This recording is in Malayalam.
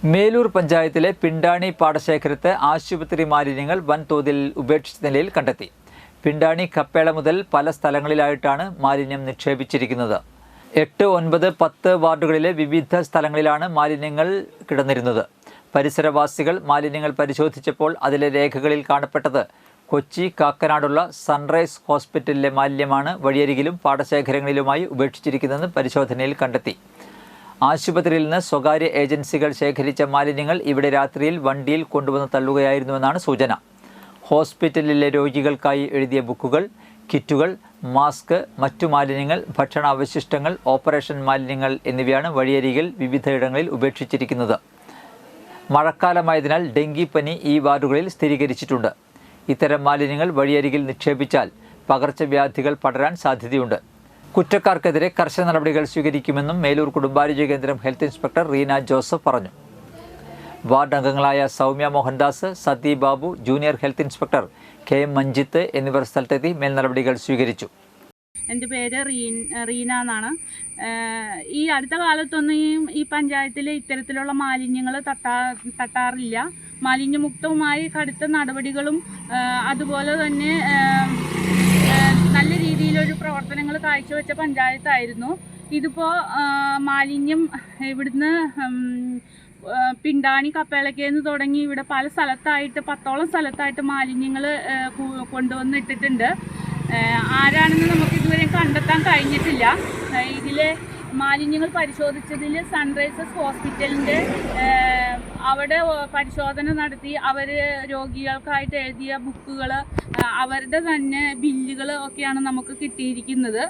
മേലൂർ പഞ്ചായത്തിലെ പിണ്ടാണി പാടശേഖരത്ത് ആശുപത്രി മാലിന്യങ്ങൾ വൻതോതിൽ ഉപേക്ഷിച്ച നിലയിൽ കണ്ടെത്തി. പിണ്ടാണി കപ്പേള മുതൽ പല സ്ഥലങ്ങളിലായിട്ടാണ് മാലിന്യം നിക്ഷേപിച്ചിരിക്കുന്നത്. 8, 9, 10 വാർഡുകളിലെ വിവിധ സ്ഥലങ്ങളിലാണ് മാലിന്യങ്ങൾ കിടന്നിരുന്നത്. പരിസരവാസികൾ മാലിന്യങ്ങൾ പരിശോധിച്ചപ്പോൾ അതിലെ രേഖകളിൽ കാണപ്പെട്ടത് കൊച്ചി കാക്കനാടുള്ള സൺറൈസ് ഹോസ്പിറ്റലിലെ മാലിന്യമാണ് വഴിയരികിലും പാടശേഖരങ്ങളിലുമായി ഉപേക്ഷിച്ചിരിക്കുന്നതെന്ന് പരിശോധനയിൽ കണ്ടെത്തി. ആശുപത്രിയിൽ നിന്ന് സ്വകാര്യ ഏജൻസികൾ ശേഖരിച്ച മാലിന്യങ്ങൾ ഇവിടെ രാത്രിയിൽ വണ്ടിയിൽ കൊണ്ടുവന്ന് തള്ളുകയായിരുന്നുവെന്നാണ് സൂചന. ഹോസ്പിറ്റലിലെ രോഗികൾക്കായി എഴുതിയ ബുക്കുകൾ, കിറ്റുകൾ, മാസ്ക്, മറ്റു മാലിന്യങ്ങൾ, ഭക്ഷണാവശിഷ്ടങ്ങൾ, ഓപ്പറേഷൻ മാലിന്യങ്ങൾ എന്നിവയാണ് വഴിയരികിൽ വിവിധയിടങ്ങളിൽ ഉപേക്ഷിച്ചിരിക്കുന്നത്. മഴക്കാലമായതിനാൽ ഡെങ്കിപ്പനി ഈ വാർഡുകളിൽ സ്ഥിരീകരിച്ചിട്ടുണ്ട്. ഇത്തരം മാലിന്യങ്ങൾ വഴിയരികിൽ നിക്ഷേപിച്ചാൽ പകർച്ചവ്യാധികൾ പടരാൻ സാധ്യതയുണ്ട്. കുറ്റക്കാർക്കെതിരെ കർശന നടപടികൾ സ്വീകരിക്കുമെന്നും മേലൂർ കുടുംബാരോഗ്യ കേന്ദ്രം ഹെൽത്ത് ഇൻസ്പെക്ടർ റീന ജോസഫ് പറഞ്ഞു. വാർഡ് അംഗങ്ങളായ Soumya Mohandas, Sathi Babu, junior health inspector KM Manjith എന്നിവർ സ്ഥലത്തെത്തി മേൽ നടപടികൾ സ്വീകരിച്ചു. എൻ്റെ പേര് റീന എന്നാണ്. ഈ അടുത്ത കാലത്തൊന്നും ഈ പഞ്ചായത്തിൽ ഇത്തരത്തിലുള്ള മാലിന്യങ്ങൾ തട്ടാറില്ല. മാലിന്യമുക്തവുമായി കടുത്ത നടപടികളും അതുപോലെ തന്നെ നല്ല രീതിയിലൊരു പ്രവർത്തനങ്ങൾ കാഴ്ചവെച്ച പഞ്ചായത്തായിരുന്നു. ഇതിപ്പോൾ മാലിന്യം ഇവിടുന്ന് പിണ്ടാണി കപ്പേളക്കേന്ന് തുടങ്ങി ഇവിടെ പല സ്ഥലത്തായിട്ട് 10ഓളം സ്ഥലത്തായിട്ട് മാലിന്യങ്ങൾ കൊണ്ടുവന്നിട്ടിട്ടുണ്ട്. ആരാണെന്ന് നമുക്ക് ഇതുവരെ കണ്ടെത്താൻ കഴിഞ്ഞിട്ടില്ല. ഇതിലെ മാലിന്യങ്ങൾ പരിശോധിച്ചതിൽ സൺറൈസസ് ഹോസ്പിറ്റലിൻ്റെ അവിടെ പരിശോധന നടത്തി അവർ രോഗികൾക്കായിട്ട് എഴുതിയ ബുക്കുകൾ, അവരുടെ തന്നെ ബില്ലുകൾ ഒക്കെയാണ് നമുക്ക് കിട്ടിയിരിക്കുന്നത്.